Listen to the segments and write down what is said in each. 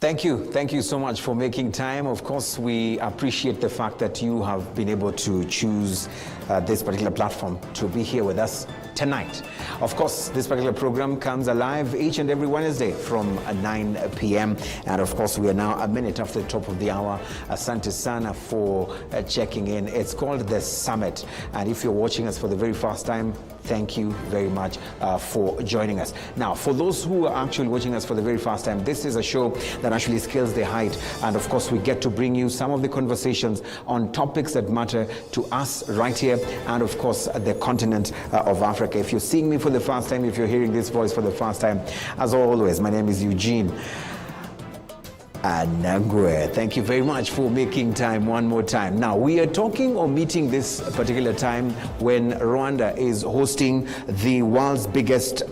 Thank you so much for making time. Of course, we appreciate the fact that you have been able to choose this particular platform to be here with us tonight. Of course, this particular program comes alive each and every Wednesday from 9 p.m. And of course, we are now a minute after the top of the hour. Asante sana for checking in. It's called The Summit. And if you're watching us for the very first time, thank you very much for joining us. Now, for those who are actually watching us for the very first time, this is a show that actually scales the height. And of course, we get to bring you some of the conversations on topics that matter to us right here and of course, the continent of Africa. If you're seeing me for the first time, if you're hearing this voice for the first time, as always, my name is Eugene Anagwe. Thank you very much for making time one more time. Now, we are talking or meeting this particular time when Rwanda is hosting the world's biggest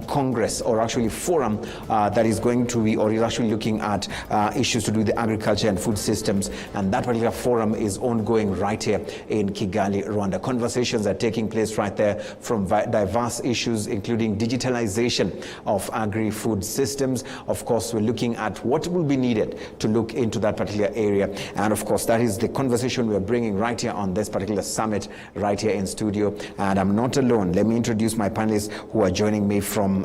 congress, or actually forum, that is going to be, or is actually looking at issues to do with the agriculture and food systems. And that particular forum is ongoing right here in Kigali, Rwanda. Conversations are taking place right there from diverse issues, including digitalization of agri-food systems. Of course, we're looking at what will be needed to look into that particular area. And of course, that is the conversation we're bringing right here on this particular summit, right here in studio. And I'm not alone. Let me introduce my panelists who are joining me from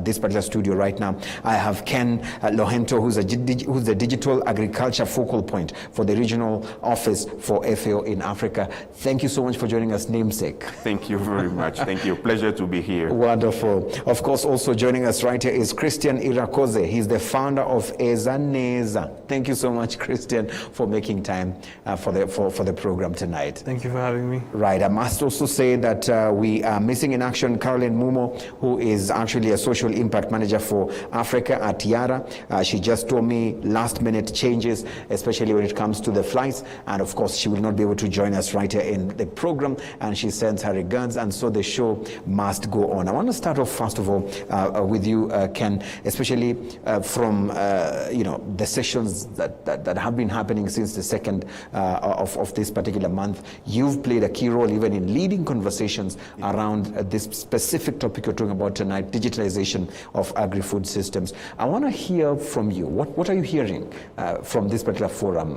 this particular studio right now. I have Ken Lohento, who's the digital agriculture focal point for the regional office for FAO in Africa. Thank you so much for joining us, namesake. Thank you very much. Thank you. Pleasure to be here. Wonderful. Of course, also joining us right here is Christian Irakoze. He's the founder of Ezane. Thank you so much, Christian, for making time for the program tonight. Thank you for having me. Right. I must also say that we are missing in action Caroline Mumo, who is actually a social impact manager for Africa at Yara. She just told me last-minute changes, especially when it comes to the flights. And of course, she will not be able to join us right here in the program. And she sends her regards. And so the show must go on. I want to start off, first of all, with you, Ken, especially from, the sessions that have been happening since the second of this particular month. You've played a key role even in leading conversations around this specific topic you're talking about tonight, digitalization of agri-food systems. I want to hear from you. What are you hearing from this particular forum?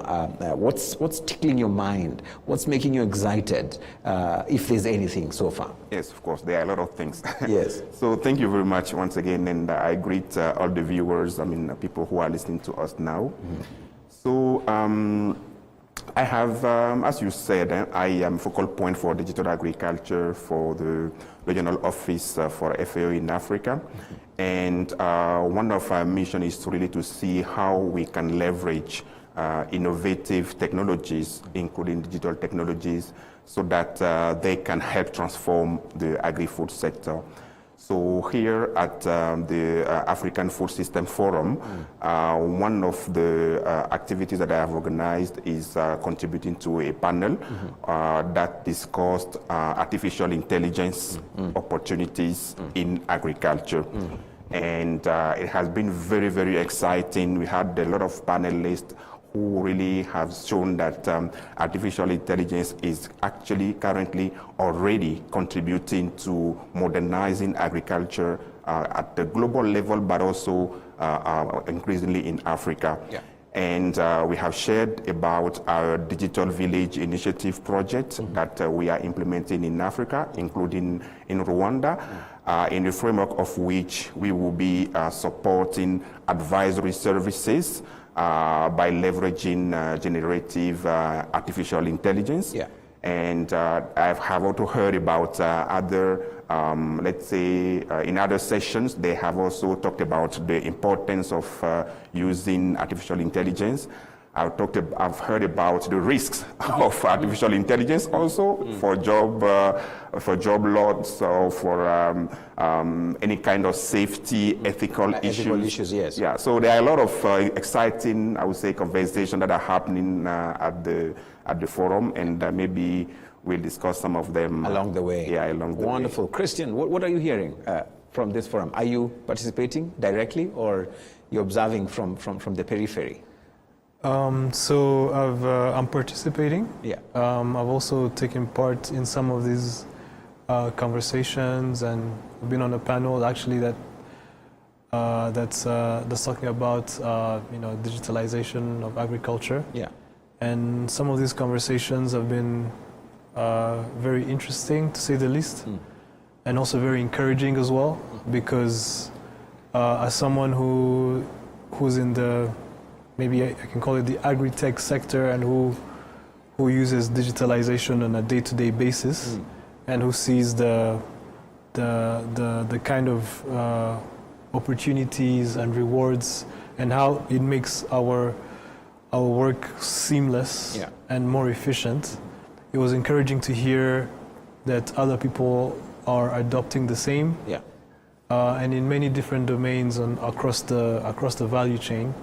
What's tickling your mind? What's making you excited, if there's anything so far? Yes, of course, there are a lot of things. Yes. So thank you very much once again, and I greet all the viewers, people who are listening to us now. Mm-hmm. So I have, as you said, I am focal point for digital agriculture for the regional office for FAO in Africa. Mm-hmm. And one of our mission is really to see how we can leverage innovative technologies, including digital technologies, so that they can help transform the agri-food sector. So here at the African Food System Forum, one of the activities that I have organized is contributing to a panel that discussed artificial intelligence opportunities in agriculture. And it has been very, very exciting. We had a lot of panelists who really have shown that artificial intelligence is actually currently already contributing to modernizing agriculture at the global level, but also increasingly in Africa. Yeah. And we have shared about our Digital Village Initiative project that we are implementing in Africa, including in Rwanda, in the framework of which we will be supporting advisory services by leveraging generative artificial intelligence. Yeah. And I have also heard about other, let's say, in other sessions, they have also talked about the importance of using artificial intelligence. I've heard about the risks of artificial intelligence also for job loss or for any kind of safety, ethical issues. Yes. Yeah. So there are a lot of exciting, I would say, conversations that are happening at the forum, and maybe we'll discuss some of them along the way. Yeah, along the way. Wonderful. Christian, what are you hearing from this forum? Are you participating directly, or you're observing from the periphery? So I'm participating. Yeah. I've also taken part in some of these conversations, and been on a panel actually that that's talking about digitalization of agriculture. Yeah. And some of these conversations have been very interesting, to say the least, and also very encouraging as well, because as someone who's in the, maybe I can call it the agri-tech sector, and who uses digitalization on a day-to-day basis, and who sees the kind of opportunities and rewards, and how it makes our work seamless and more efficient. It was encouraging to hear that other people are adopting the same, and in many different domains across the value chain.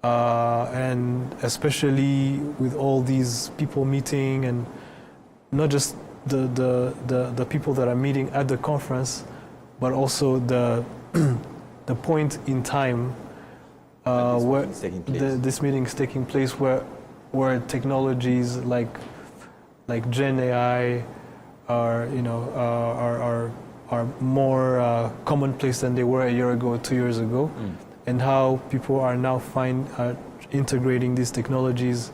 And especially with all these people meeting, and not just the people that are meeting at the conference, but also the point in time where this meeting is taking place, where technologies like Gen AI are more commonplace than they were a year ago, 2 years ago, and how people are now integrating these technologies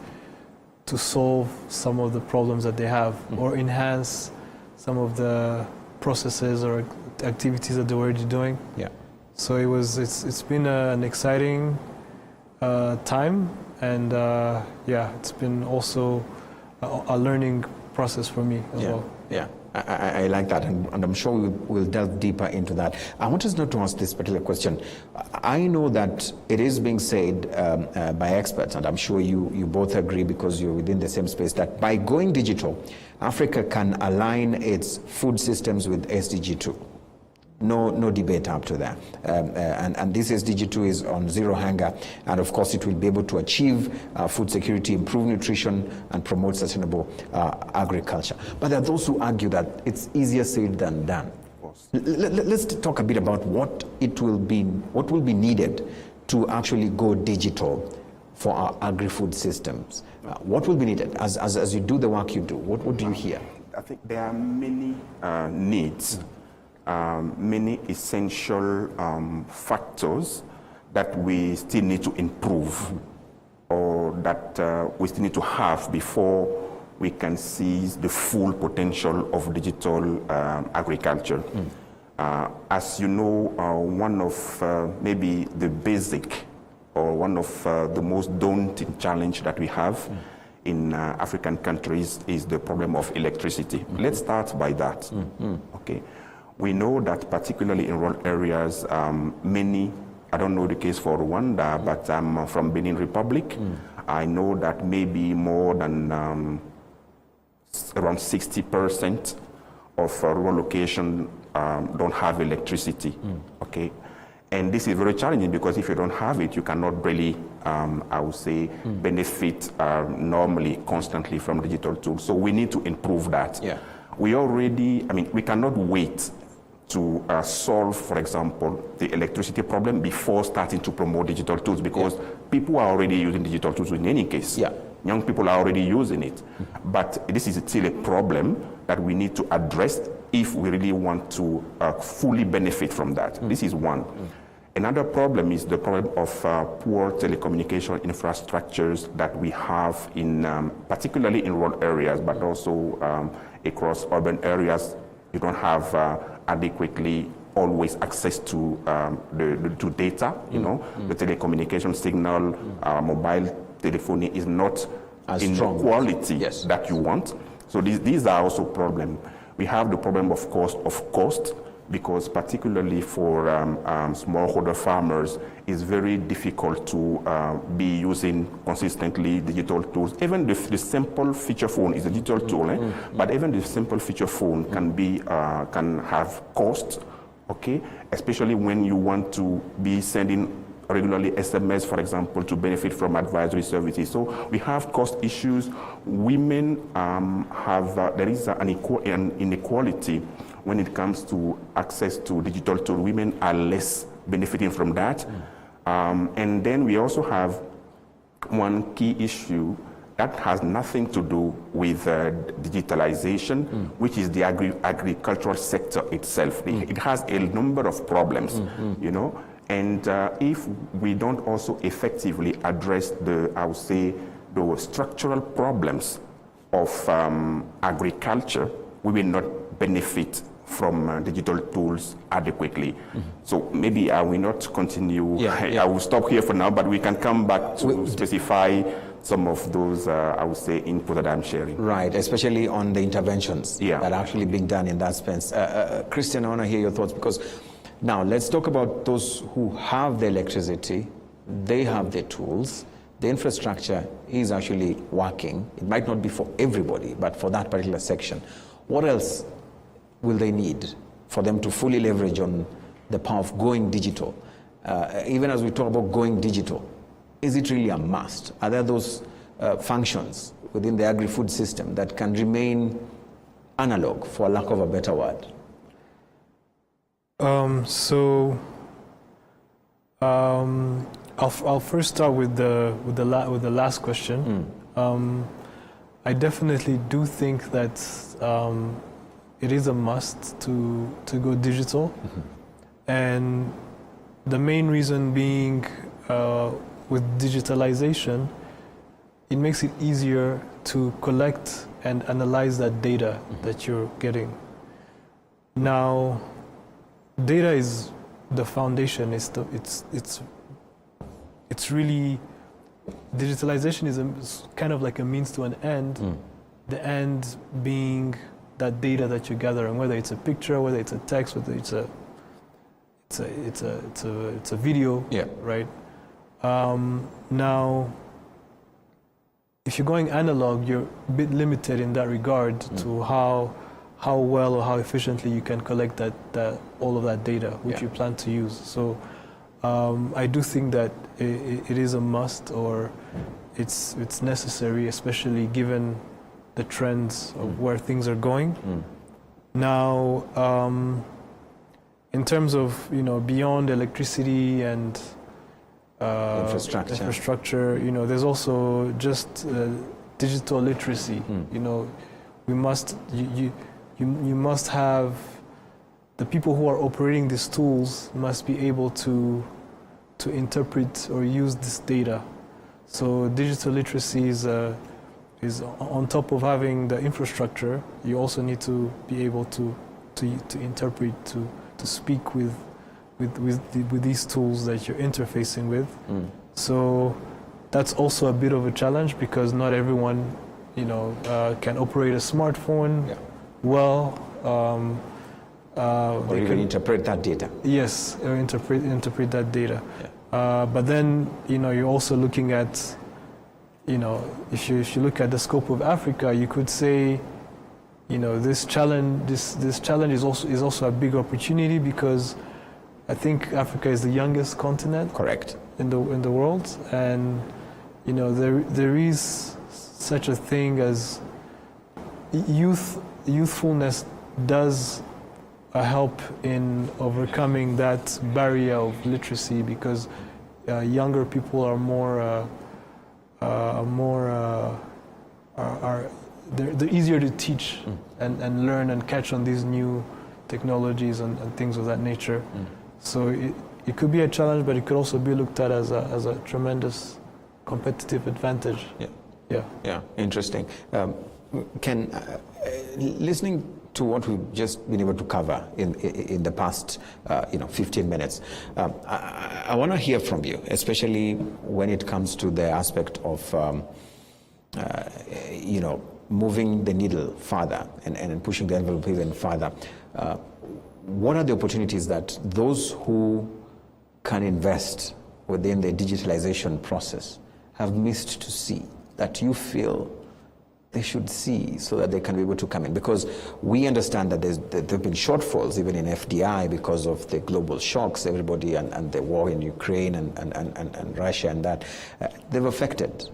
to solve some of the problems that they have, or enhance some of the processes or activities that they're already doing. So it's been an exciting time, and it's been also a learning process for me as well. I like that, and I'm sure we'll delve deeper into that. I want us now to ask this particular question. I know that it is being said by experts, and I'm sure you both agree because you're within the same space, that by going digital, Africa can align its food systems with SDG 2. No debate up to that. And this SDG 2 is on zero hunger, and of course it will be able to achieve food security, improve nutrition, and promote sustainable agriculture. But there are those who argue that it's easier said than done. Let's talk a bit about what will be needed to actually go digital for our agri-food systems. What will be needed as you do the work you do? What do you hear? I think there are many needs. Many essential factors that we still need to improve, or that we still need to have before we can seize the full potential of digital agriculture. As you know, one of maybe the basic, or one of the most daunting challenge that we have in African countries is the problem of electricity. Let's start by that. Okay. We know that particularly in rural areas, many, I don't know the case for Rwanda, but I'm from Benin Republic. I know that maybe more than around 60% of rural locations don't have electricity, okay? And this is very challenging because if you don't have it, you cannot really, I would say, benefit normally, constantly from digital tools. So we need to improve that. We cannot wait to solve, for example, the electricity problem before starting to promote digital tools, because people are already using digital tools in any case. Young people are already using it. But this is still a problem that we need to address if we really want to fully benefit from that. This is one. Another problem is the problem of poor telecommunication infrastructures that we have in, particularly in rural areas, but also across urban areas. You don't have adequately always access to to data. The telecommunication signal, mobile telephony is not in the quality that you want. So these are also problems. We have the problem, of course, of cost, because particularly for smallholder farmers, it's very difficult to be using consistently digital tools. Even the simple feature phone is a digital tool, but even the simple feature phone can have cost, okay? Especially when you want to be sending regularly SMS, for example, to benefit from advisory services. So we have cost issues. Women there is an inequality when it comes to access to digital tools. Women are less benefiting from that. And then we also have one key issue that has nothing to do with digitalization, which is the agricultural sector itself. It has a number of problems, you know, and if we don't also effectively address the structural problems of agriculture, we will not benefit from digital tools adequately. So maybe I will not continue. I will stop here for now, but we can come back to specify some of those, I would say, input that I'm sharing. Right, especially on the interventions that are actually being done in that sense. Christian, I want to hear your thoughts, because now let's talk about those who have the electricity, they have the tools, the infrastructure is actually working. It might not be for everybody, but for that particular section. What else will they need for them to fully leverage on the power of going digital? Even as we talk about going digital, is it really a must? Are there those functions within the agri-food system that can remain analog, for lack of a better word? I'll first start with the last question. I definitely do think that it is a must to go digital, and the main reason being, with digitalization, it makes it easier to collect and analyze that data that you're getting. Now, data is the foundation. It's really, digitalization is kind of like a means to an end. The end being that data that you're gathering, whether it's a picture, whether it's a text, whether it's a video, right? Now, if you're going analog, you're a bit limited in that regard to how well or how efficiently you can collect all of that data which you plan to use. So I do think that it is a must, or it's necessary, especially given the trends of where things are going. Now, in terms of, you know, beyond electricity and infrastructure, you know, there's also just digital literacy. You know, you must have the people who are operating these tools must be able to interpret or use this data. So digital literacy is on top of having the infrastructure. You also need to be able to interpret, to speak with these tools that you're interfacing with. So that's also a bit of a challenge, because not everyone, you know, can operate a smartphone well. Or even interpret that data. Yes, or interpret that data. But then, you know, you're also looking at, you know, if you look at the scope of Africa, you could say, you know, this challenge is also a big opportunity, because I think Africa is the youngest continent. Correct. In the world, and you know, there is such a thing as youthfulness does help in overcoming that barrier of literacy, because younger people are they're easier to teach and learn and catch on these new technologies and things of that nature. So it could be a challenge, but it could also be looked at as a tremendous competitive advantage. Yeah, interesting. Listening to what we've just been able to cover in the past 15 minutes, I want to hear from you, especially when it comes to the aspect of moving the needle further and pushing the envelope even further. What are the opportunities that those who can invest within the digitalization process have missed to see, that you feel they should see, so that they can be able to come in? Because we understand that there have been shortfalls even in FDI because of the global shocks, everybody, and the war in Ukraine and Russia, and that they've affected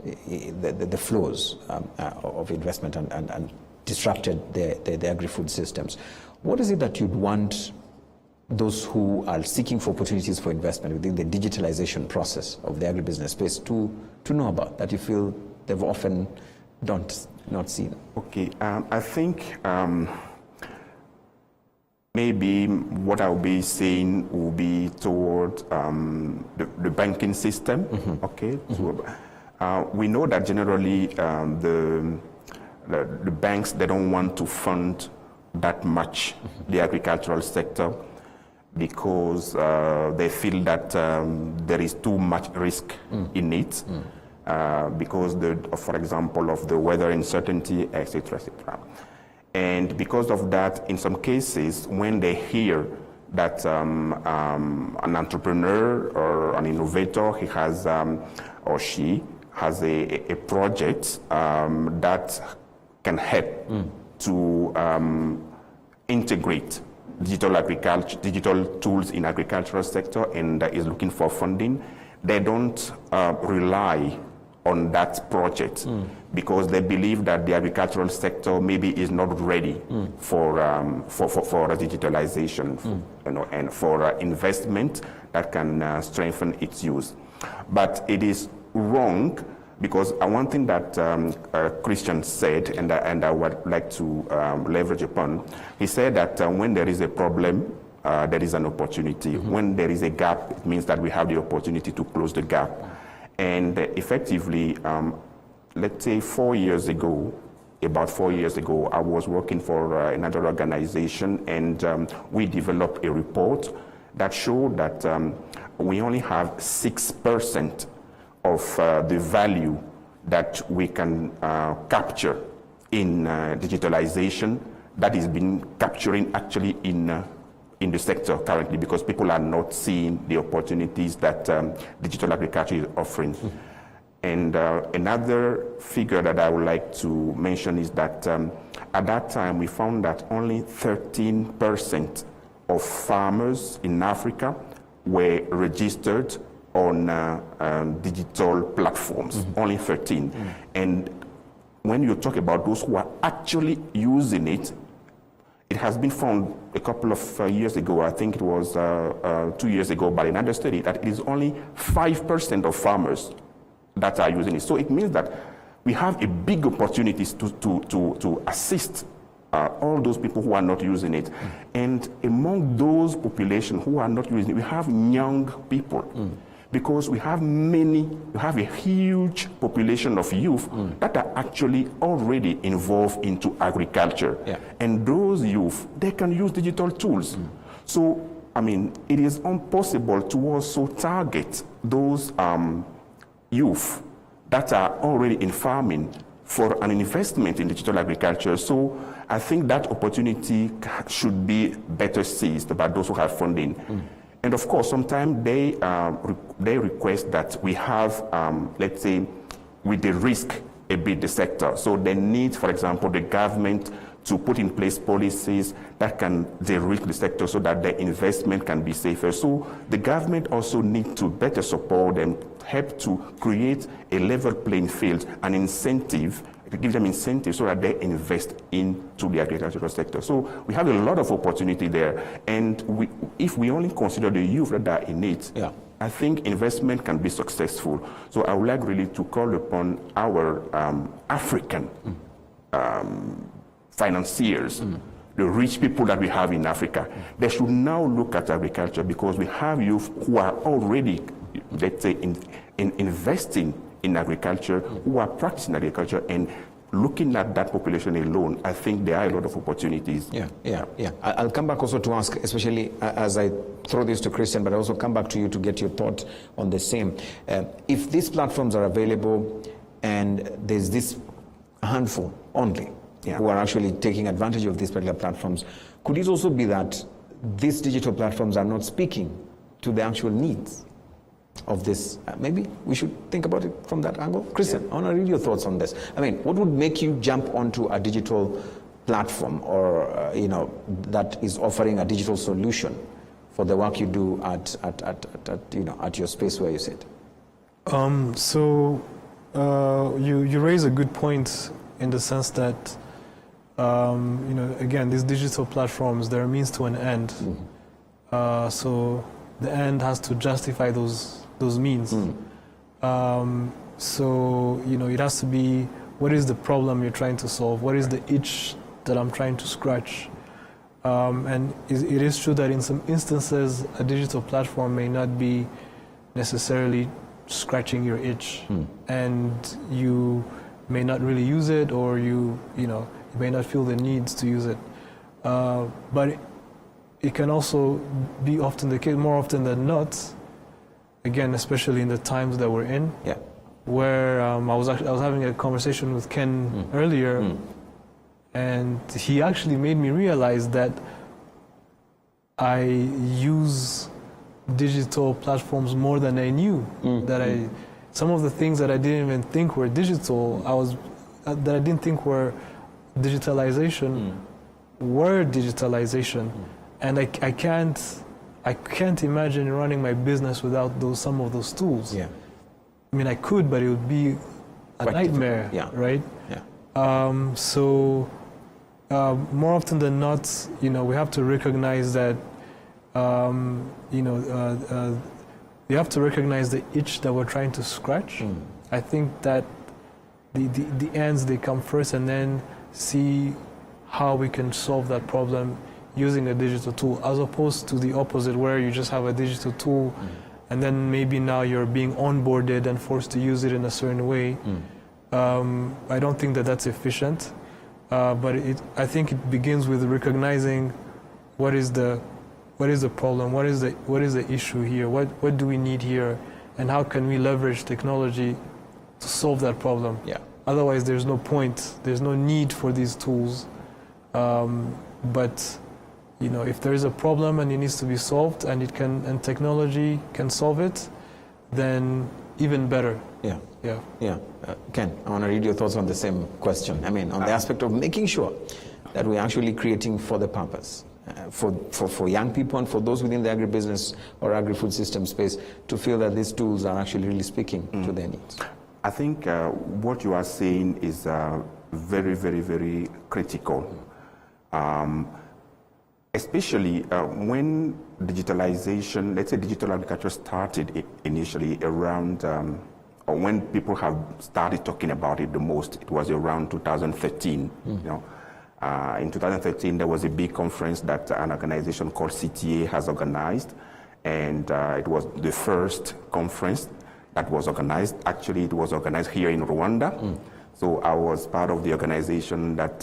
the flows of investment and disrupted the agri-food systems. What is it that you'd want those who are seeking for opportunities for investment within the digitalization process of the agribusiness space to know about, that you feel they've often not see them? Okay, I think maybe what I'll be saying will be toward the banking system. Okay, so, we know that generally the banks, they don't want to fund that much the agricultural sector because they feel that there is too much risk in it because, for example, of the weather uncertainty, etc., etc. And because of that, in some cases, when they hear that an entrepreneur or an innovator, he has or she has a project that can help to integrate digital tools in agricultural sector and is looking for funding, they don't rely on that project because they believe that the agricultural sector maybe is not ready for digitalization, you know, and for investment that can strengthen its use. But it is wrong because one thing that Christian said, and I would like to leverage upon, he said that when there is a problem, there is an opportunity. When there is a gap, it means that we have the opportunity to close the gap. And effectively, let's say 4 years ago, about 4 years ago, I was working for another organization, and we developed a report that showed that we only have 6% of the value that we can capture in digitalization that is being capturing actually in the sector currently, because people are not seeing the opportunities that digital agriculture is offering. And another figure that I would like to mention is that at that time we found that only 13% of farmers in Africa were registered on digital platforms, only 13. And when you talk about those who are actually using it, it has been found a couple of years ago, I think it was 2 years ago, by another study, that it is only 5% of farmers that are using it. So it means that we have a big opportunities to assist all those people who are not using it. And among those population who are not using it, we have young people. Because we have a huge population of youth that are actually already involved into agriculture. And those youth, they can use digital tools. So, I mean, it is impossible to also target those youth that are already in farming for an investment in digital agriculture. So I think that opportunity should be better seized by those who have funding. And of course, sometimes they request that we have, let's say, with the risk a bit the sector. So they need, for example, the government to put in place policies that can de-risk the sector so that the investment can be safer. So the government also needs to better support them, help to create a level playing field, an incentive, give them incentives so that they invest into the agricultural sector. So we have a lot of opportunity there. And if we only consider the youth that are in it, I think investment can be successful. So I would like really to call upon our African financiers, the rich people that we have in Africa. They should now look at agriculture because we have youth who are already, let's say, investing in agriculture, who are practicing agriculture, and looking at that population alone, I think there are a lot of opportunities. I'll come back also to ask, especially as I throw this to Christian, but I also come back to you to get your thought on the same. If these platforms are available and there's this handful only who are actually taking advantage of these particular platforms, could it also be that these digital platforms are not speaking to the actual needs of this? Maybe we should think about it from that angle. Christian, I want to read your thoughts on this. I mean, what would make you jump onto a digital platform or that is offering a digital solution for the work you do at your space where you sit? You raise a good point in the sense that again, these digital platforms, they're a means to an end. So the end has to justify those means. So it has to be what is the problem you're trying to solve? What is the itch that I'm trying to scratch? And it is true that in some instances, a digital platform may not be necessarily scratching your itch, and you may not really use it, or you may not feel the need to use it. But it can also be often the case, more often than not, again, especially in the times that we're in, where I was having a conversation with Ken earlier, and he actually made me realize that I use digital platforms more than I knew. That some of the things that I didn't even think were digital, that I didn't think were digitalization, were digitalization, and I can't imagine running my business without some of those tools. I mean, I could, but it would be a nightmare, right? So more often than not, we have to recognize that, we have to recognize the itch that we're trying to scratch. I think that the ends, they come first, and then see how we can solve that problem using a digital tool, as opposed to the opposite, where you just have a digital tool and then maybe now you're being onboarded and forced to use it in a certain way. I don't think that that's efficient, but I think it begins with recognizing what is the problem, what is the issue here, what do we need here, and how can we leverage technology to solve that problem. Otherwise, there's no point, there's no need for these tools. But if there is a problem and it needs to be solved, and technology can solve it, then even better. Ken, I want to read your thoughts on the same question. I mean, on the aspect of making sure that we're actually creating for the purpose, for young people and for those within the agribusiness or agri-food system space to feel that these tools are actually really speaking to their needs. I think what you are saying is very, very, very critical. Especially when digitalization, let's say digital agriculture started initially around, or when people have started talking about it the most, it was around 2013. In 2013, there was a big conference that an organization called CTA has organized, and it was the first conference that was organized. Actually, it was organized here in Rwanda. So I was part of the organization that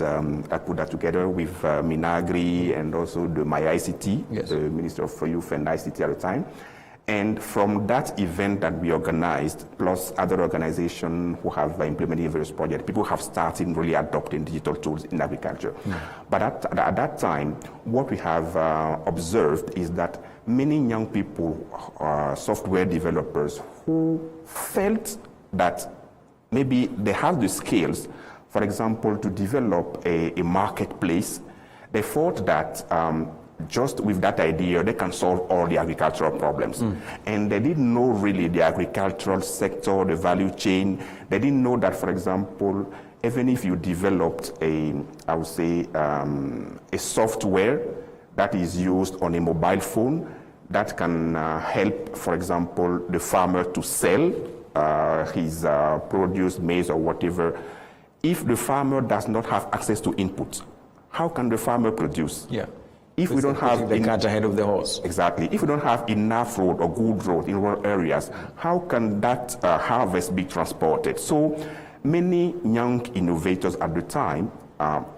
put that together with Minagri and also the MyICT, the Minister of Youth and ICT at the time. And from that event that we organized, plus other organizations who have implemented various projects, people have started really adopting digital tools in agriculture. But at that time, what we have observed is that many young people, software developers, who felt that maybe they have the skills, for example, to develop a marketplace. They thought that just with that idea, they can solve all the agricultural problems. And they didn't know really the agricultural sector, the value chain. They didn't know that, for example, even if you developed a software that is used on a mobile phone that can help, for example, the farmer to sell his produce, maize or whatever. If the farmer does not have access to input, how can the farmer produce? If we don't have the cart ahead of the horse. Exactly. If we don't have enough road or good road in rural areas, how can that harvest be transported? So many young innovators at the time,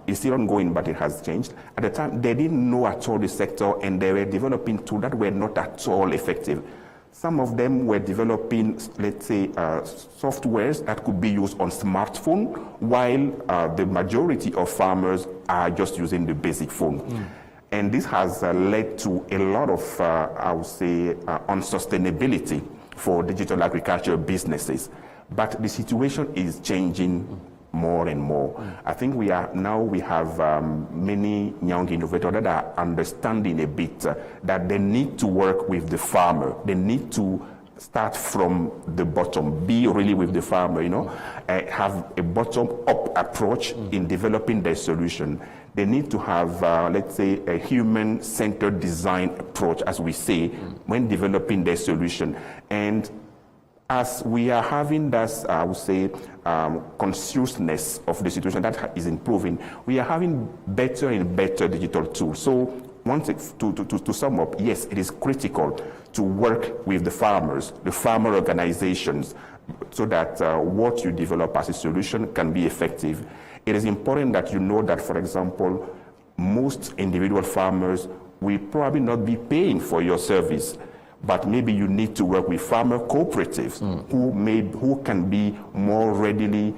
it's still ongoing, but it has changed. At the time, they didn't know at all the sector, and they were developing tools that were not at all effective. Some of them were developing, let's say, softwares that could be used on smartphone, while the majority of farmers are just using the basic phone. And this has led to a lot of, unsustainability for digital agriculture businesses. But the situation is changing more and more. I think we have many young innovators that are understanding a bit that they need to work with the farmer. They need to start from the bottom, be really with the farmer, have a bottom-up approach in developing their solution. They need to have, let's say, a human-centered design approach, as we say, when developing their solution. And as we are having that, I would say, consciousness of the situation that is improving, we are having better and better digital tools. So, to sum up, yes, it is critical to work with the farmers, the farmer organizations, so that what you develop as a solution can be effective. It is important that you know that, for example, most individual farmers will probably not be paying for your service, but maybe you need to work with farmer cooperatives who can be more readily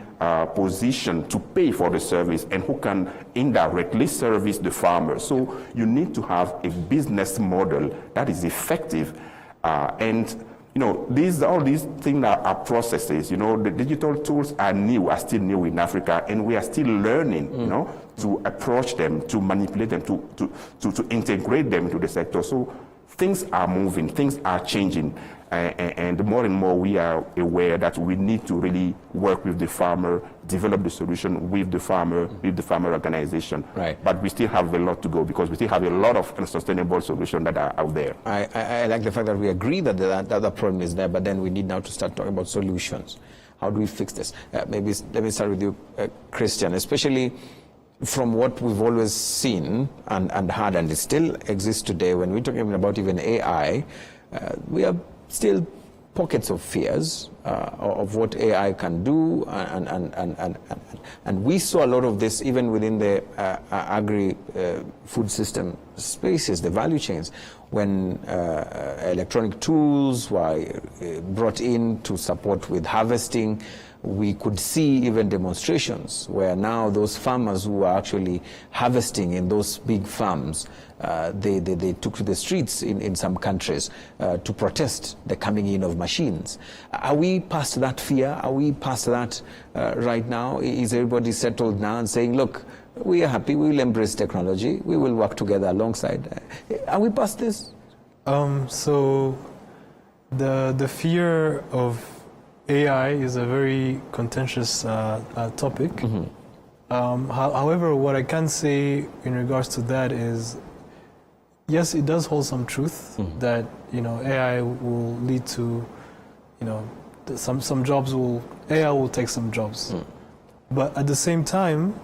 positioned to pay for the service and who can indirectly service the farmer. So you need to have a business model that is effective, and you know, all these things are processes. You know, the digital tools are still new in Africa, and we are still learning, you know, to approach them, to manipulate them, to integrate them into the sector. So things are moving, things are changing, and more we are aware that we need to really work with the farmer, develop the solution with the farmer organization. Right. But we still have a lot to go because we still have a lot of unsustainable solutions that are out there. I like the fact that we agree that the problem is there, but then we need now to start talking about solutions. How do we fix this? Maybe let me start with you, Christian, especially from what we've always seen and heard, and it still exists today. When we're talking about even AI, we have still pockets of fears of what AI can do, and we saw a lot of this even within the agri-food system spaces, the value chains, when electronic tools were brought in to support with harvesting. We could see even demonstrations where now those farmers who are actually harvesting in those big farms, they took to the streets in some countries to protest the coming in of machines. Are we past that fear? Are we past that right now? Is everybody settled now and saying, look, we are happy, we will embrace technology, we will work together alongside? Are we past this? So the fear of AI is a very contentious topic. However, what I can say in regards to that is, yes, it does hold some truth that, you know, AI will lead to, you know, some jobs AI will take some jobs. But at the same time,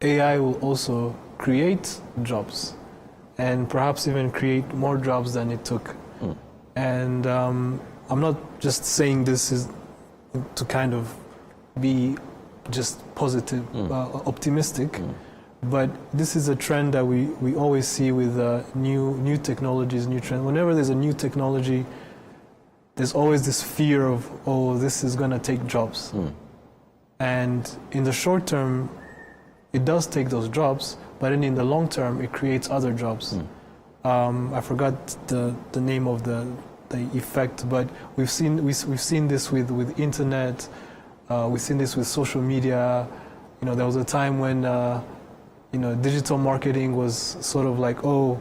AI will also create jobs and perhaps even create more jobs than it took. And I'm not just saying this is to kind of be just positive, optimistic, but this is a trend that we always see with new technologies, new trends. Whenever there's a new technology, there's always this fear of, oh, this is going to take jobs. And in the short term, it does take those jobs, but then in the long term, it creates other jobs. I forgot the name of the effect, but we've seen this with internet. We've seen this with social media. You know, there was a time when you know, digital marketing was sort of like, oh,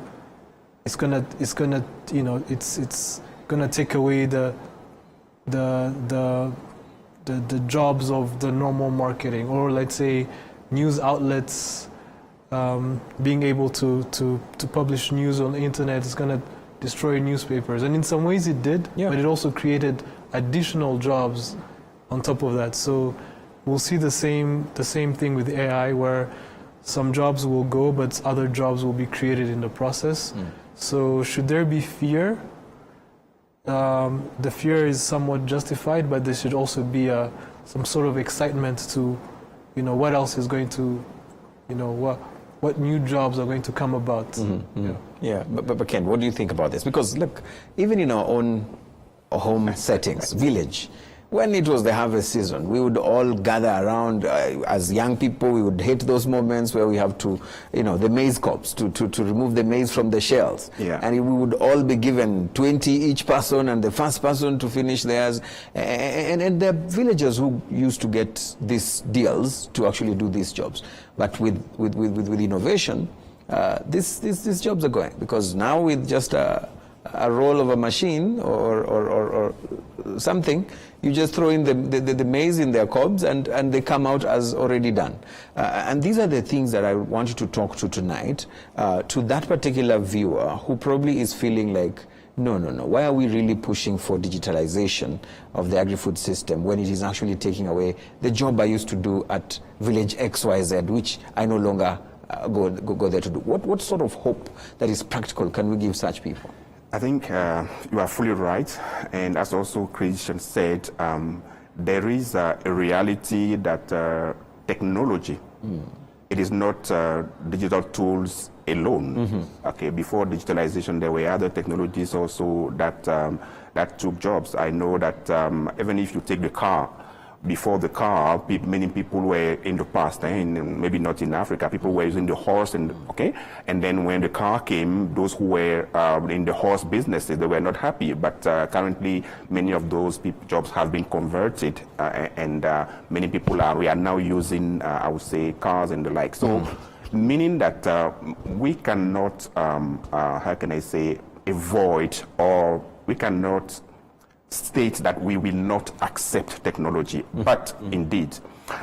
it's gonna you know, it's gonna take away the jobs of the normal marketing, or let's say news outlets being able to publish news on the internet is gonna destroy newspapers, and in some ways it did, but it also created additional jobs on top of that. So we'll see the same thing with AI, where some jobs will go, but other jobs will be created in the process. So should there be fear? The fear is somewhat justified, but there should also be some sort of excitement to, you know, what else is going to, you know, what new jobs are going to come about. But Ken, what do you think about this? Because look, even in our own home settings, village, when it was the harvest season, we would all gather around. As young people, we would hate those moments where we have to, you know, the maize cobs, to remove the maize from the shells. And we would all be given 20 each person, and the first person to finish theirs. And there are villagers who used to get these deals to actually do these jobs. But with innovation, these jobs are going, because now with just a roll of a machine or something, you just throw in the maize in their cobs, and they come out as already done. And these are the things that I want you to talk to tonight, to that particular viewer who probably is feeling like, no. Why are we really pushing for digitalization of the agri-food system when it is actually taking away the job I used to do at village XYZ, which I no longer go there to do? What sort of hope that is practical can we give such people? I think you are fully right. And as also Christian said, there is a reality that technology, it is not digital tools alone. Okay, before digitalization, there were other technologies also that that took jobs. I know that even if you take the car, before the car, many people were in the past, and maybe not in Africa, people were using the horse, and then when the car came, those who were in the horse businesses, they were not happy. But currently, many of those jobs have been converted, and many people we are now using, I would say, cars and the like. So, meaning that we cannot, how can I say, avoid, or we cannot state that we will not accept technology. But indeed,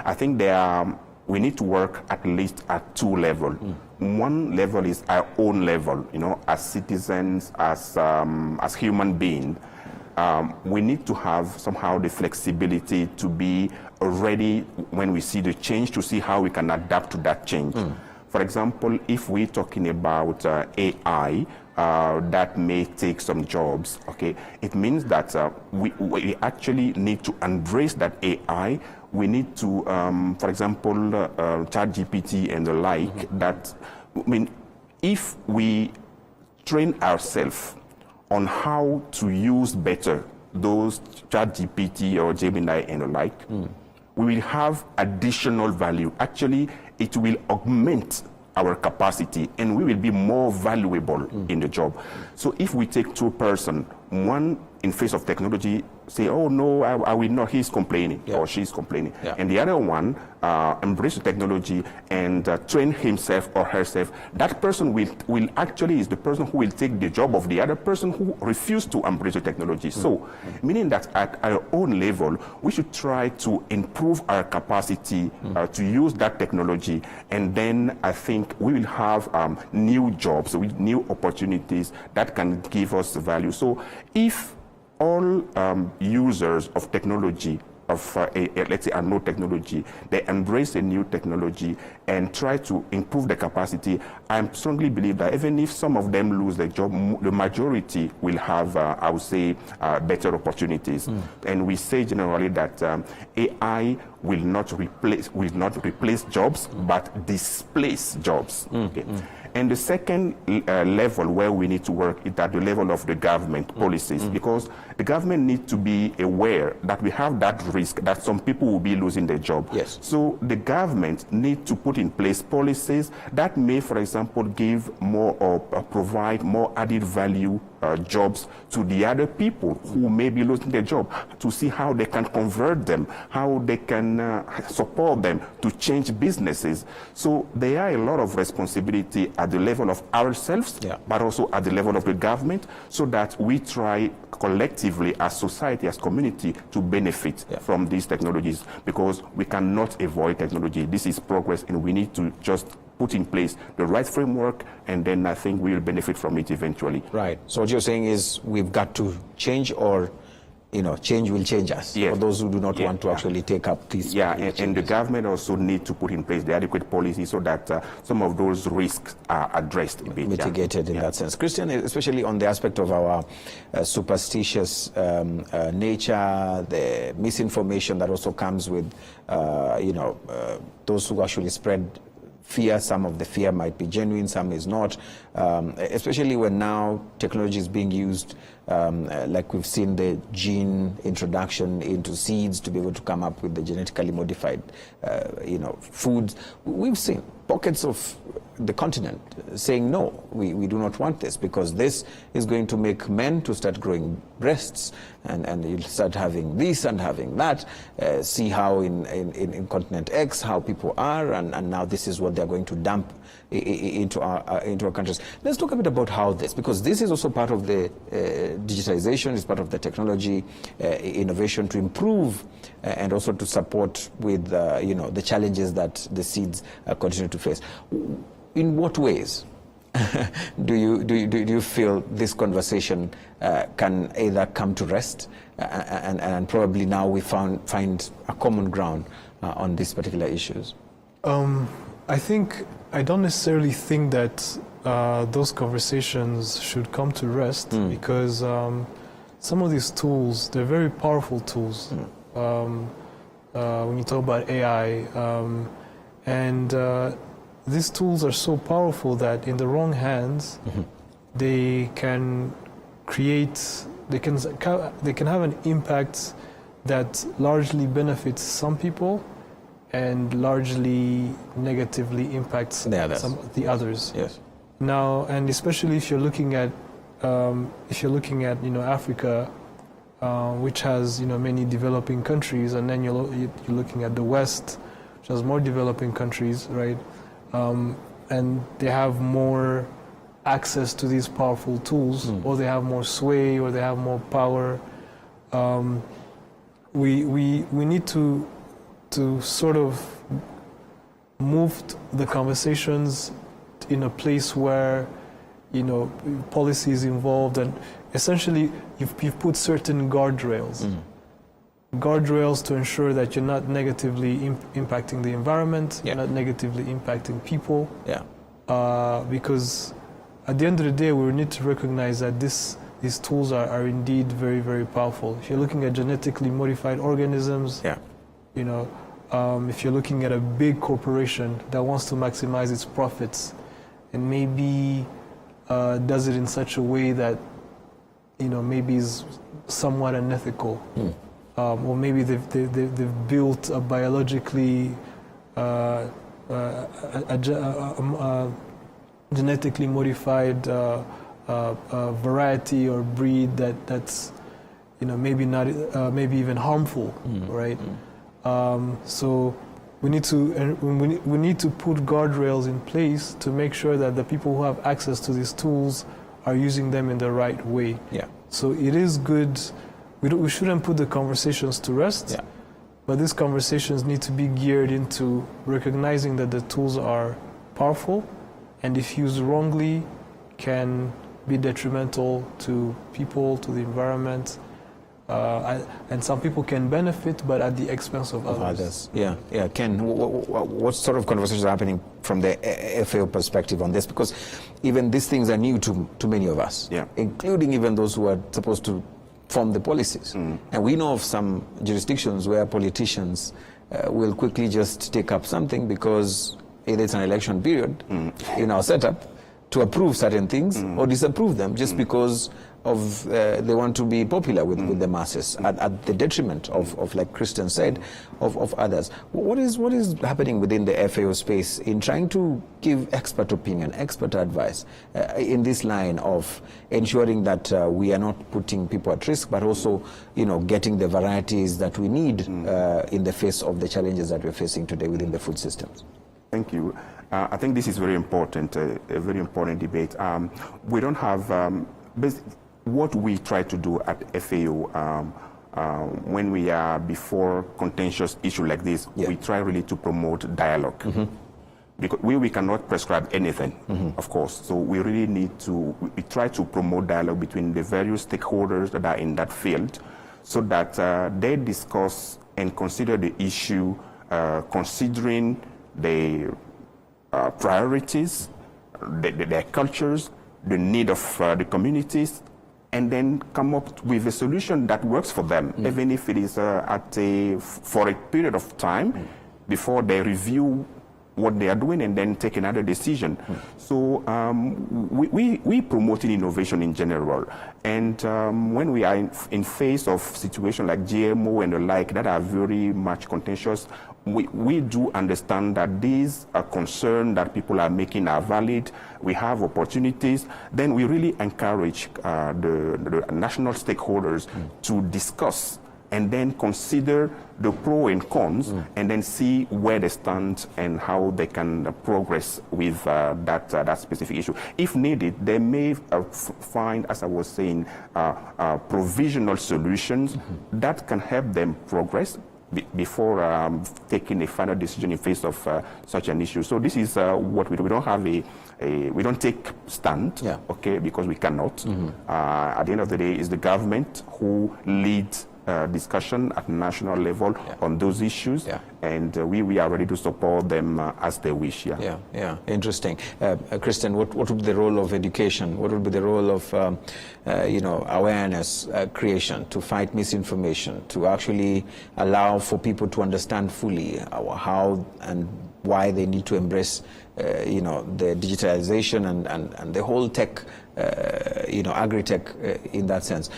I think we need to work at least at two levels. One level is our own level, as citizens, as human beings. We need to have somehow the flexibility to be ready when we see the change, to see how we can adapt to that change. For example, if we're talking about AI, that may take some jobs, okay? It means that we actually need to embrace that AI. We need to, for example, ChatGPT and the like, that, I mean, if we train ourselves on how to use better those ChatGPT or Gemini and the like, we will have additional value. Actually, it will augment our capacity, and we will be more valuable in the job. So if we take two persons, one in face of technology say, oh no, I will not, he's complaining or she's complaining. And the other one embrace the technology and train himself or herself. That person will actually is the person who will take the job of the other person who refused to embrace the technology. So meaning that at our own level, we should try to improve our capacity to use that technology, and then I think we will have new jobs with new opportunities that can give us value. So if all users of technology, of let's say a new technology, they embrace a new technology and try to improve the capacity, I strongly believe that even if some of them lose their job, the majority will have, I would say, better opportunities. And we say generally that AI will not replace jobs, but displace jobs. Okay. And the second level where we need to work is at the level of the government policies, because the government needs to be aware that we have that risk that some people will be losing their job. Yes. So the government needs to put in place policies that may, for example, give more or provide more added value jobs to the other people who may be losing their job, to see how they can convert them, how they can support them to change businesses. So there are a lot of responsibility at the level of ourselves, but also at the level of the government, so that we try collectively as society, as community, to benefit from these technologies, because we cannot avoid technology. This is progress, and we need to just put in place the right framework, and then I think we will benefit from it eventually. Right. So what you're saying is we've got to change, or change will change us. Yes. For those who do not want to actually take up these. And the government also need to put in place the adequate policy so that some of those risks are addressed a bit. Mitigated in that sense. Christian, especially on the aspect of our superstitious nature, the misinformation that also comes with, those who actually spread fear. Some of the fear might be genuine, some is not, especially when now technology is being used, like we've seen the gene introduction into seeds to be able to come up with the genetically modified, foods. We've seen pockets of the continent saying, no, we do not want this, because this is going to make men to start growing breasts, and you'll start having this and having that. See how in continent X, how people are, and now this is what they're going to dump into our countries. Let's talk a bit about how this, because this is also part of the digitization, is part of the technology innovation to improve and also to support with the challenges that the seeds continue to face. In what ways do you feel this conversation can either come to rest and probably now we find a common ground on these particular issues? I don't necessarily think that those conversations should come to rest because some of these tools, they're very powerful tools. When you talk about AI, these tools are so powerful that in the wrong hands, they can create, they can have an impact that largely benefits some people and largely negatively impacts the others. Yes. Now, and especially if you're looking at Africa, which has many developing countries, and then you're looking at the West, which has more developing countries, right? And they have more access to these powerful tools, or they have more sway, or they have more power. We need to sort of move the conversations in a place where policy is involved, and essentially you've put certain guardrails. Guardrails to ensure that you're not negatively impacting the environment, you're not negatively impacting people. Because at the end of the day, we need to recognize that these tools are indeed very, very powerful. If you're looking at genetically modified organisms, if you're looking at a big corporation that wants to maximize its profits and maybe does it in such a way that maybe is somewhat unethical, or maybe they've built a biologically genetically modified variety or breed that's maybe not maybe even harmful, right? So we need to put guardrails in place to make sure that the people who have access to these tools are using them in the right way. So it is good. We shouldn't put the conversations to rest, but these conversations need to be geared into recognizing that the tools are powerful, and if used wrongly, can be detrimental to people, to the environment. And some people can benefit, but at the expense of others. Ken, what sort of conversations are happening from the FAO perspective on this? Because even these things are new to many of us, including even those who are supposed to form the policies. And we know of some jurisdictions where politicians will quickly just take up something because either it's an election period in our setup to approve certain things or disapprove them just because of they want to be popular with the masses at the detriment of, like Christian said, of others. What is happening within the FAO space in trying to give expert opinion, expert advice in this line of ensuring that we are not putting people at risk, but also getting the varieties that we need in the face of the challenges that we're facing today within the food systems? Thank you. I think this is very important, a very important debate. We don't have what we try to do at FAO when we are before contentious issue like this, we try really to promote dialogue. Because we cannot prescribe anything, of course. So we really need to, we try to promote dialogue between the various stakeholders that are in that field so that they discuss and consider the issue considering the priorities, their cultures, the need of the communities, and then come up with a solution that works for them, even if it is for a period of time before they review what they are doing and then take another decision. So we promote innovation in general. And when we are in face of situations like GMO and the like that are very much contentious, we do understand that these are concerns that people are making are valid. We have opportunities. Then we really encourage the national stakeholders to discuss and then consider the pros and cons, and then see where they stand and how they can progress with that specific issue. If needed, they may find, as I was saying, provisional solutions that can help them progress, before taking a final decision in face of such an issue. So this is what we do. We don't have we don't take stand, okay, because we cannot. At the end of the day, it's the government who leads discussion at national level on those issues, and we are ready to support them as they wish. Interesting. Kristen, what would be the role of education? What would be the role of awareness creation to fight misinformation, to actually allow for people to understand fully how and why they need to embrace the digitalization and the whole tech, agri-tech in that sense?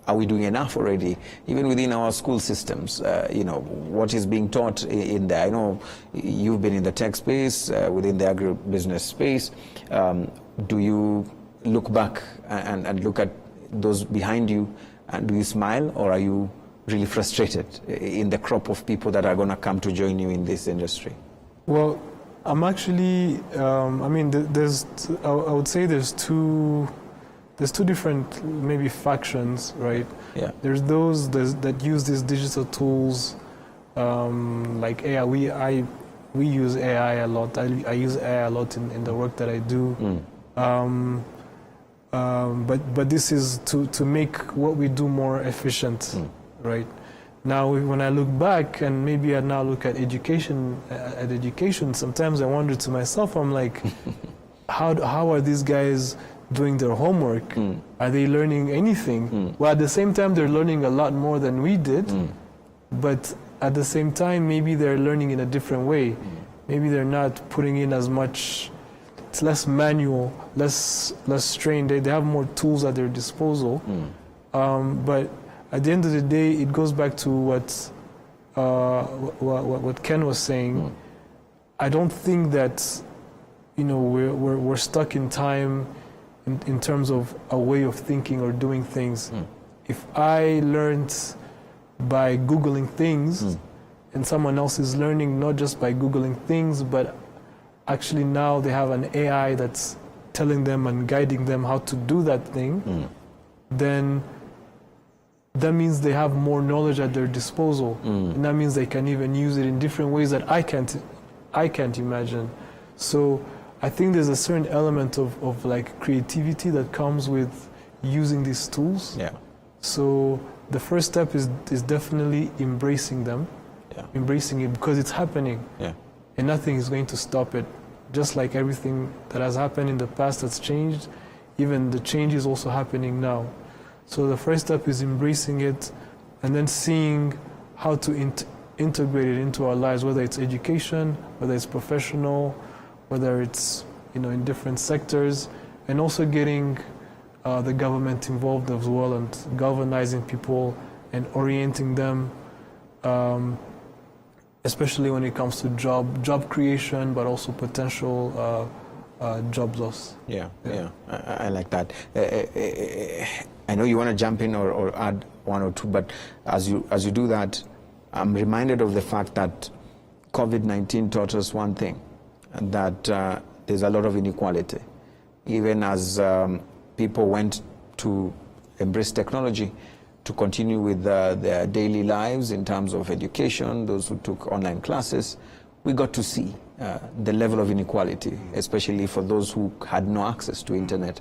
Are we doing enough already, even within our school systems? What is being taught in there? I know you've been in the tech space, within the agribusiness space. Do you look back and look at those behind you, and do you smile, or are you really frustrated in the crop of people that are going to come to join you in this industry? Well, I'm actually, I would say there's two different maybe factions, right? Yeah. There's those that use these digital tools, like AI. We use AI a lot. I use AI a lot in the work that I do. But this is to make what we do more efficient, right? Now, when I look back, and maybe I now look at education, sometimes I wonder to myself, I'm like, how are these guys doing their homework? Are they learning anything? Well, at the same time, they're learning a lot more than we did, but at the same time, maybe they're learning in a different way. Maybe they're not putting in as much, it's less manual, less strained. They have more tools at their disposal. But at the end of the day, it goes back to what Ken was saying. I don't think that we're stuck in time in terms of a way of thinking or doing things. If I learned by Googling things, and someone else is learning not just by Googling things, but actually now they have an AI that's telling them and guiding them how to do that thing, then that means they have more knowledge at their disposal. And that means they can even use it in different ways that I can't imagine. So I think there's a certain element of like creativity that comes with using these tools. So the first step is definitely embracing them, embracing it, because it's happening, and nothing is going to stop it. Just like everything that has happened in the past that's changed, even the change is also happening now. So the first step is embracing it, and then seeing how to integrate it into our lives, whether it's education, whether it's professional, whether it's in different sectors, and also getting the government involved as well, and galvanizing people and orienting them, especially when it comes to job creation, but also potential job loss. I like that. I know you want to jump in or add one or two, but as you do that, I'm reminded of the fact that COVID-19 taught us one thing, and that there's a lot of inequality. Even as people went to embrace technology to continue with their daily lives in terms of education, those who took online classes, we got to see the level of inequality, especially for those who had no access to internet,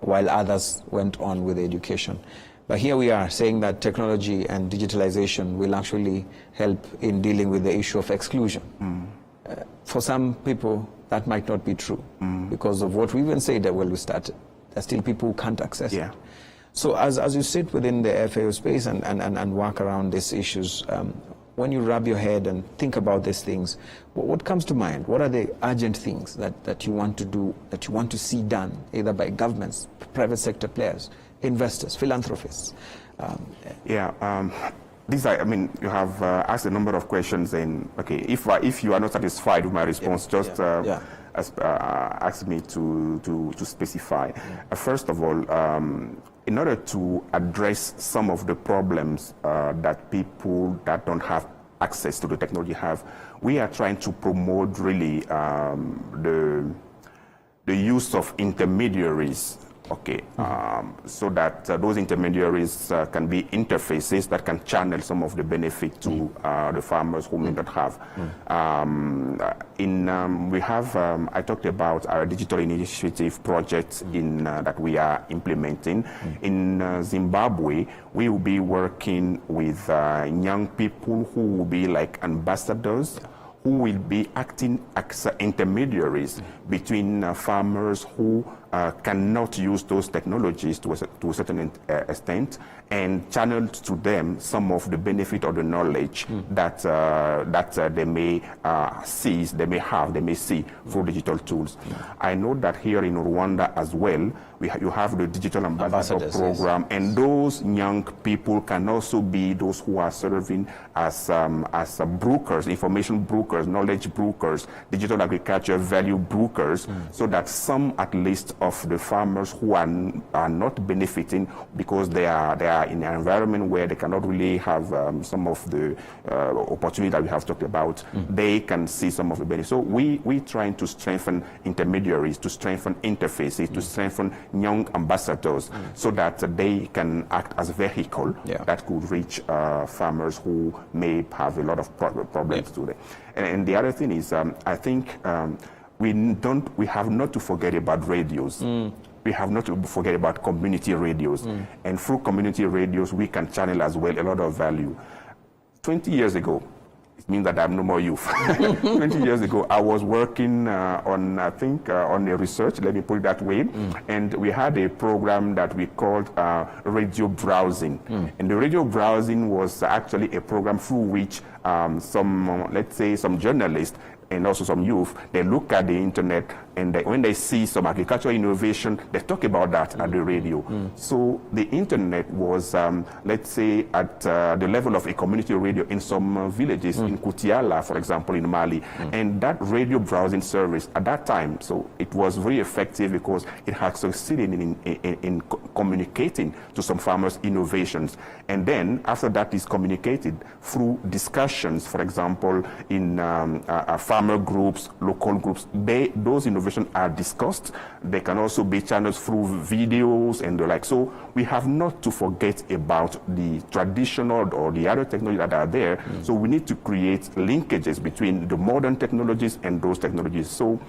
while others went on with education. But here we are saying that technology and digitalization will actually help in dealing with the issue of exclusion. For some people, that might not be true because of what we even said when we started. There's still people who can't access it. So as you sit within the FAO space and work around these issues, when you rub your head and think about these things, what comes to mind? What are the urgent things that you want to do, that you want to see done, either by governments, private sector players, investors, philanthropists? These are, you have asked a number of questions, and if you are not satisfied with my response, ask me to specify. First of all, in order to address some of the problems that people that don't have access to the technology have, we are trying to promote really the use of intermediaries okay, so that those intermediaries can be interfaces that can channel some of the benefit to the farmers who may not have. We have, I talked about our digital initiative project that we are implementing. In Zimbabwe, we will be working with young people who will be like ambassadors, who will be acting as intermediaries between farmers who cannot use those technologies to a certain extent, and channel to them some of the benefit or the knowledge that they may they may see through digital tools. I know that here in Rwanda as well, you have the Digital Ambassador Program, and those young people can also be those who are serving as brokers, information brokers, knowledge brokers, digital agriculture value brokers, so that some at least of the farmers who are not benefiting because they are in an environment where they cannot really have some of the opportunity that we have talked about, they can see some of the benefits. So we trying to strengthen intermediaries, to strengthen interfaces, to strengthen young ambassadors, so that they can act as a vehicle that could reach farmers who may have a lot of problems today. And the other thing is, I think we have not to forget about radios. We have not to forget about community radios. And through community radios, we can channel as well a lot of value. 20 years ago, it means that I'm no more youth. 20 years ago, I was working on a research, let me put it that way, and we had a program that we called radio browsing. And the radio browsing was actually a program through which let's say some journalists and also some youth, they look at the internet, and when they see some agricultural innovation, they talk about that at the radio. So the internet was, let's say, at the level of a community radio in some villages, in Kutiala, for example, in Mali. And that radio browsing service at that time, so it was very effective because it had succeeded in communicating to some farmers' innovations. And then after that is communicated through discussions, for example, in farmer groups, local groups, those innovations are discussed. They can also be channeled through videos and the like. So we have not to forget about the traditional or the other technologies that are there. So we need to create linkages between the modern technologies and those technologies. So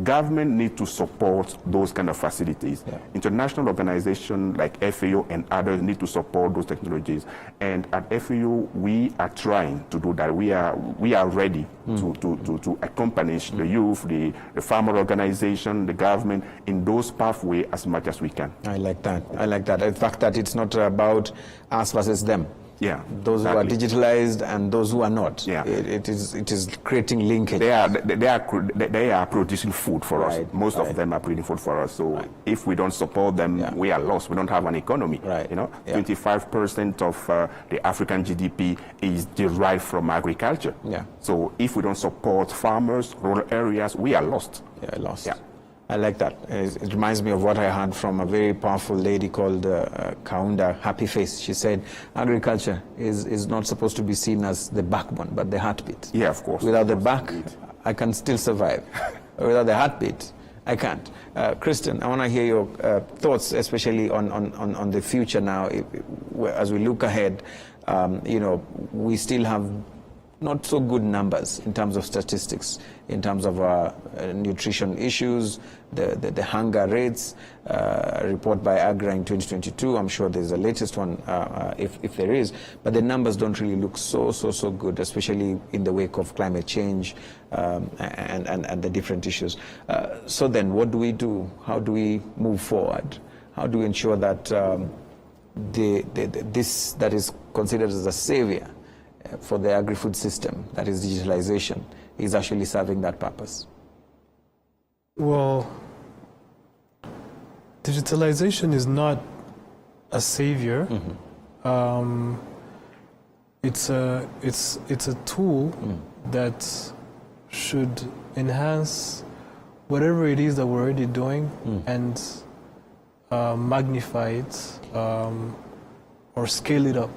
government need to support those kind of facilities. International organizations like FAO and others need to support those technologies. And at FAO, we are trying to do that. We are ready to accompany the youth, the farmer organization, the government in those pathways as much as we can. I like that. I like that. The fact that it's not about us versus them. Yeah, those who are digitalized and those who are not. Yeah, it is creating linkage. They are producing food for us. Most of them are producing food for us. So if we don't support them, we are lost. We don't have an economy. You know, 25% of the African GDP is derived from agriculture. So if we don't support farmers, rural areas, we are lost. Lost. I like that. It reminds me of what I heard from a very powerful lady called Kaunda Happy Face. She said, agriculture is not supposed to be seen as the backbone, but the heartbeat. Yeah, of course. Without the back, I can still survive. Without the heartbeat, I can't. Kristen, I want to hear your thoughts, especially on the future now. As we look ahead, you know, we still have not so good numbers in terms of statistics, in terms of nutrition issues, the hunger rates. A report by Agra in 2022, I'm sure there's a latest one if there is, but the numbers don't really look so good, especially in the wake of climate change and the different issues. So then what do we do? How do we move forward? How do we ensure that this that is considered as a savior for the agri-food system, that is digitalization, is actually serving that purpose? Well, digitalization is not a savior. It's a tool that should enhance whatever it is that we're already doing and magnify it or scale it up.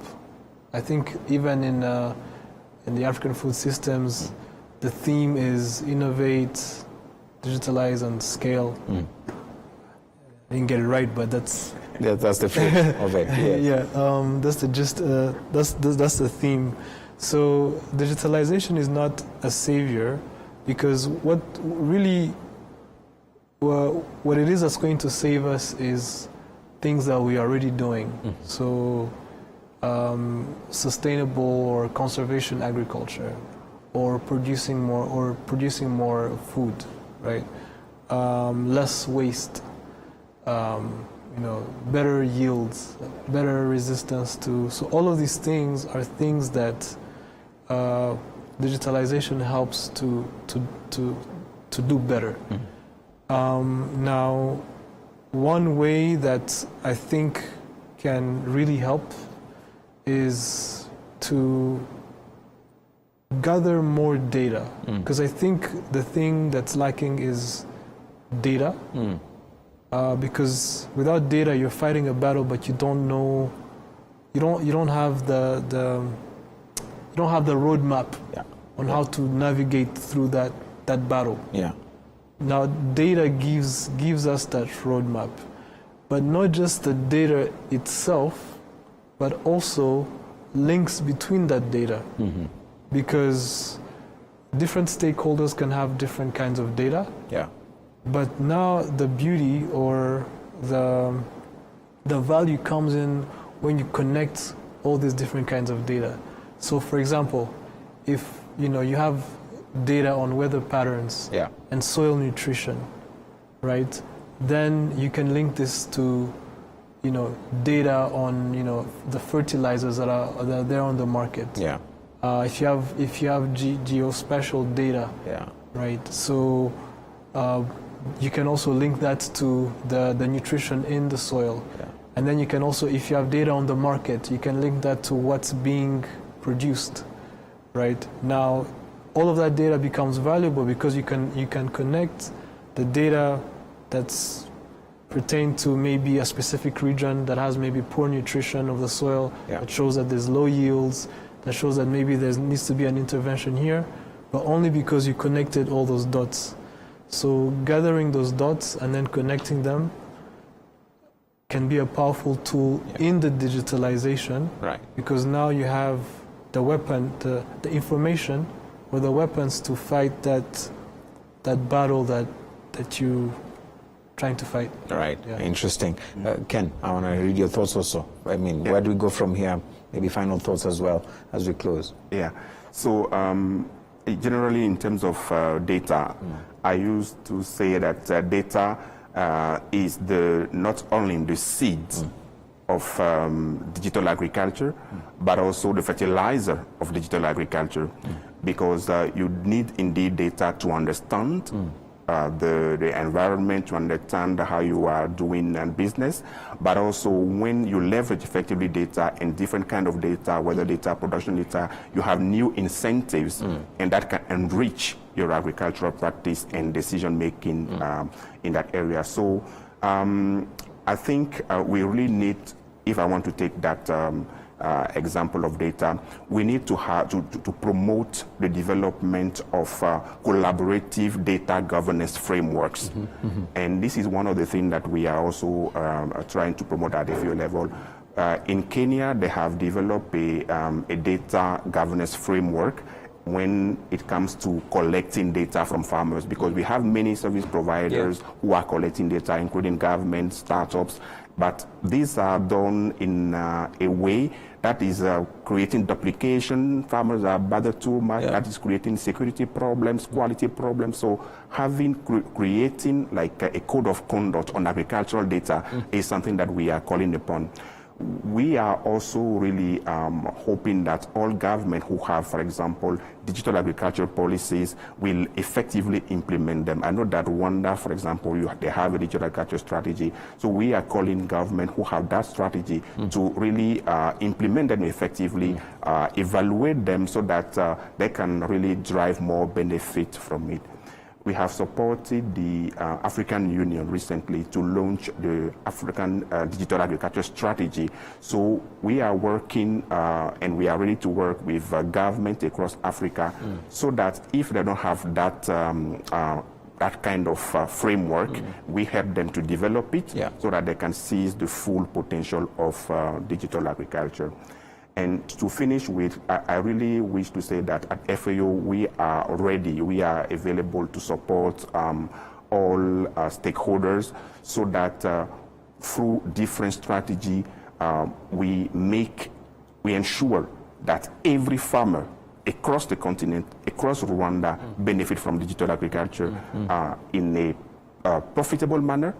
I think even in the African food systems, the theme is innovate, digitalize, and scale. didn't get it right, but that's That's the fate of it. Yes. yeah. That's the gist. That's the theme. So digitalization is not a savior, because what really what it is that's going to save us is things that we are already doing. So sustainable or conservation agriculture, or producing more food, right? Less waste, better yields, better resistance to. So all of these things are things that digitalization helps to do better. Now, one way that I think can really help is to gather more data, because I think the thing that's lacking is data. Because without data, you're fighting a battle, but you don't know, you don't have the roadmap on how to navigate through that battle. Yeah. Now, data gives us that roadmap, but not just the data itself, but also links between that data, because different stakeholders can have different kinds of data. Yeah. But now the beauty or the value comes in when you connect all these different kinds of data. So, for example, if you have data on weather patterns and soil nutrition, right? Then you can link this to data on the fertilizers that are there on the market. Yeah. If you have geospatial data, right? So you can also link that to the nutrition in the soil. And then you can also, if you have data on the market, you can link that to what's being produced, right? Now, all of that data becomes valuable because you can connect the data that's pertain to maybe a specific region that has maybe poor nutrition of the soil, that shows that there's low yields, that shows that maybe there needs to be an intervention here, but only because you connected all those dots. So gathering those dots and then connecting them can be a powerful tool in the digitalization, right? Because now you have the weapon, the information, or the weapons to fight that battle that you trying to fight. Right. Interesting. Ken, I want to read your thoughts also. I mean, where do we go from here? Maybe final thoughts as well as we close. Yeah. So generally, in terms of data, I used to say that data is not only the seed of digital agriculture, but also the fertilizer of digital agriculture, because you need indeed data to understand the environment, to understand how you are doing business, but also when you leverage effectively data and different kind of data, whether data, production data, you have new incentives, and that can enrich your agricultural practice and decision making in that area. So I think we really need, if I want to take that example of data, we need to promote the development of collaborative data governance frameworks. And this is one of the things that we are also trying to promote at the field level. In Kenya, they have developed a data governance framework when it comes to collecting data from farmers, because we have many service providers who are collecting data, including government, startups, but these are done in a way that is creating duplication. Farmers are bothered too much. That is creating security problems, quality problems. So creating like a code of conduct on agricultural data is something that we are calling upon. We are also really hoping that all government who have, for example, digital agriculture policies will effectively implement them. I know that Rwanda, for example, they have a digital agriculture strategy. So we are calling government who have that strategy to really implement them effectively, evaluate them so that they can really drive more benefit from it. We have supported the African Union recently to launch the African Digital Agriculture Strategy. So we are working and we are ready to work with government across Africa so that if they don't have that that kind of framework. We help them to develop it so that they can seize the full potential of digital agriculture. And to finish with, I really wish to say that at FAO we are ready, we are available to support all stakeholders so that through different strategy we ensure that every farmer across the continent, across Rwanda, benefit from digital agriculture in a profitable manner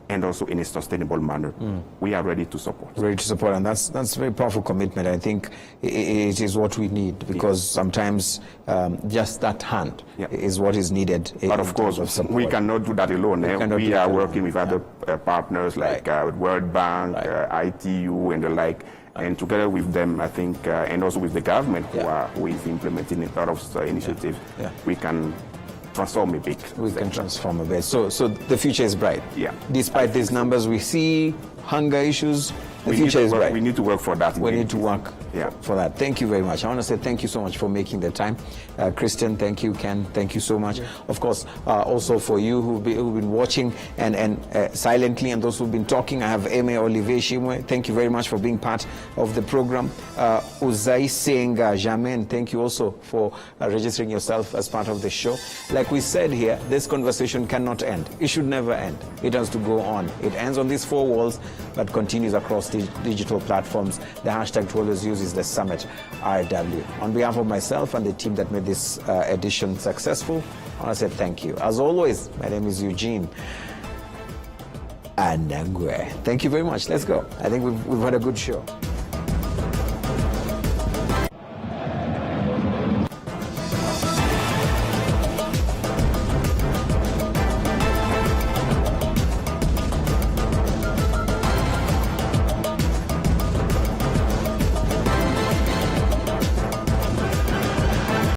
and also in a sustainable manner. We are ready to support. Ready to support, and that's a very powerful commitment. I think it is what we need, because sometimes just that hand is what is needed. But of course, we cannot do that alone. We are working with other partners like World Bank, ITU, and the like. And together with them, I think, and also with the government who is implementing a lot of initiatives, we can transform a bit. We can transform a bit. So the future is bright. Yeah. Despite these numbers we see, hunger issues, the future is bright. We need to work for that. We need to work for that. Thank you very much. I want to say thank you so much for making the time. Christian, thank you. Ken, thank you so much. Of course, also for you who've been watching and silently, and those who've been talking. I have Eme Olivier Shimwe. Thank you very much for being part of the program. Uzai Senga Jamen, thank you also for registering yourself as part of the show. Like we said here, this conversation cannot end. It should never end. It has to go on. It ends on these four walls, but continues across digital platforms. The hashtag to always use is the Summit RW. On behalf of myself and the team that made this edition successful, I want to say thank you. As always, my name is Eugene Anangwe. Thank you very much. Let's go. I think we've had a good show.